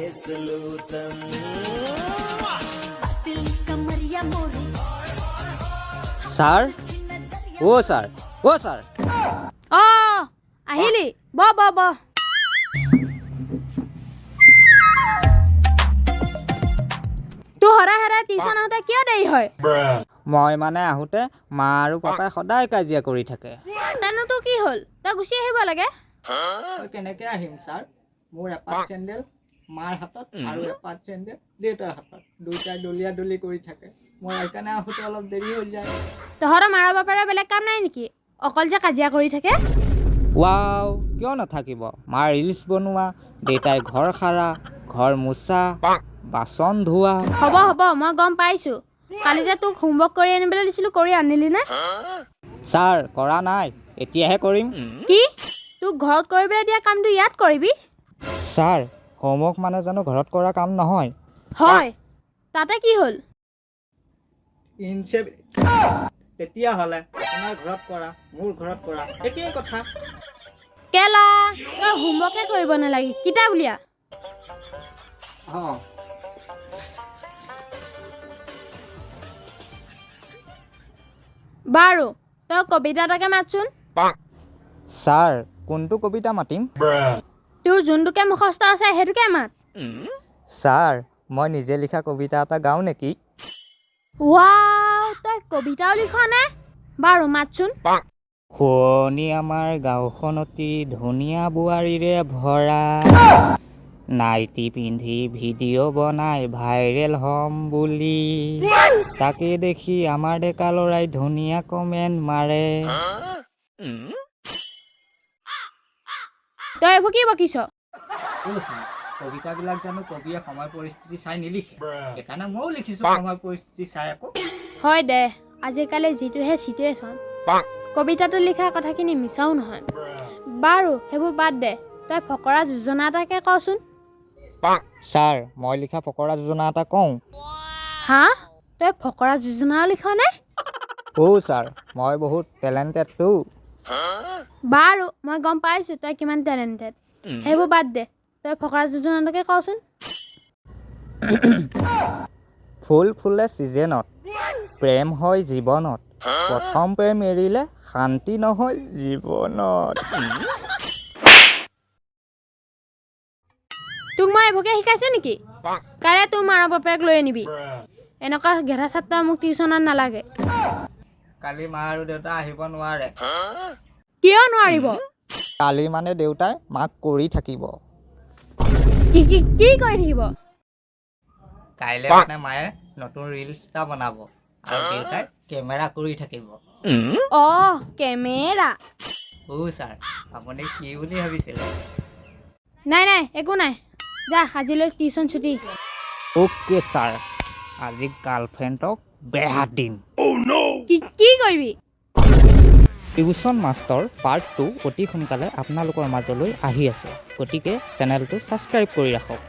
Sir অ' sir অ' sir আহিলি ব তোৰ সদায় টিউচন আহোঁতে কিয় দেৰি হয়? মই মানে আহোঁতে মা আৰু পাপাই সদায় কাজিয়া কৰি থাকে। তেনে তোৰ কি হ'ল? তই গুচি আহিব লাগে। মই কেনেকৈ আহিম ছাৰ? মোৰ এপাত চেণ্ডেল মাৰ হাতত আৰু এপাত চেণ্ডেল দেউতাৰ হাতত, দুয়োটাই দলিয়া দলি কৰি থাকে। মই সেইকাৰণে আহোঁতে অলপ দেৰি হৈ যায়। তহঁতৰ মাৰ বাপেৰে বেলেগ কাম নাই নেকি? অকল যে কাজিয়া কৰি থাকে। ৱাও, কিয় নাথাকিব? মাৰ ৰিলছ বনোৱা, দেউতাই ঘৰ সাৰা, ঘৰ মোচা, বাচন ধোৱা। হ'ব মই গম পাইছোঁ। কালি যে তোক হোমৱৰ্ক কৰি আনিবলৈ দিছিলোঁ, কৰি আনিলি নে? ছাৰ কৰা নাই, এতিয়াহে কৰিম। কি? তোক ঘৰত কৰিবলৈ দিয়া কামটো ইয়াত কৰিবি? ছাৰ হোমৱৰ্ক মানে জানো ঘৰত কৰা কাম নহয়? হয়, তাতে কি হ'ল? তেতিয়াহ'লে আপোনাৰ ঘৰত কৰা, মোৰ ঘৰত কৰা একেই কথা। কেলা, তই হোমৱৰ্কে কৰিব নালাগে, কিতাপ উলিয়া। বাৰু তই কবিতা এটাকে মাতচোন। ছাৰ কোনটো কবিতা মাতিম? তোৰ যোনটোকে মুখস্থ আছে সেইটোকে মাত। ছাৰ মই নিজে লিখা কবিতা এটা গাওঁ নেকি? ৱাও, তই কবিতাও লিখ নে? বাৰু মাতচোন। শুৱনি আমাৰ গাঁওখন অতি ধুনীয়া বোৱাৰীৰে ভৰা, নাইটি পিন্ধি ভিডিঅ' বনাই ভাইৰেল হ'ম বুলি, তাকে দেখি আমাৰ ডেকা ল'ৰাই ধুনীয়া কমেণ্ট মাৰে। তই এইবোৰ কি বকিছ? কবিতাবিলাক জানো কবিয়ে সময় পৰিস্থিতি চাই নিলিখে? সেইকাৰণে ময়ো লিখিছোঁ সময় পৰিস্থিতি চাই আকৌ। হয় দে, আজিকালি যিটোহে চিটুৱেশ্যন, কবিতাটো লিখা কথাখিনি মিছাও নহয়। বাৰু সেইবোৰ বাদ দে, তই ফকৰা যোজনা এটাকে কচোন। ছাৰ মই লিখা ফকৰা যোজনা এটা কওঁ? হা? তই ফকৰা যোজনাও লিখ নে? ছাৰ মই বহুত টেলেণ্টেডটো। বাৰু মই গম পাইছোঁ তই কিমান টেলেণ্টেড। সেইবোৰ বাদ দে, তই ফকৰা যোজনাটোকে কচোন। ফুল ফুলে ছিজনত, প্ৰেম হয় জীৱনত, প্ৰথম প্ৰেম এৰিলে শান্তি নহয় জীৱনত। তোক মই এইবোৰকে শিকাইছোঁ নেকি? কাইলৈ তোৰ মাৰ বাপেক লৈ আনিবি। এনেকুৱা গেধা ছাত্ৰ মোক টিউচনত নালাগে। কালি মা আৰু দেউতা আহিব নোৱাৰে। কিয় নোৱাৰিব? কালি মানে দেউতাই মাক কৰি থাকিব। কি কৰি থাকিব? কাইলৈ মানে মায়ে নতুন ৰিলছ এটা বনাব আৰু দেউতাই কেমেৰা কৰি থাকিব। কেমেৰা। ছাৰ আপুনি কি বুলি ভাবিছিলে? নাই একো নাই, যা আজিলৈ টিউচন ছুটি। অ'কে ছাৰ, আজি গাৰ্লফ্ৰেণ্ডক বেয়া দিম। কি কৰিবি? টিউচন মাষ্টৰ পাৰ্ট 2 অতি সোনকালে আপোনালোকৰ মাজলৈ আহি আছে, গতিকে চেনেলটো ছাবস্ক্ৰাইব কৰি ৰাখক।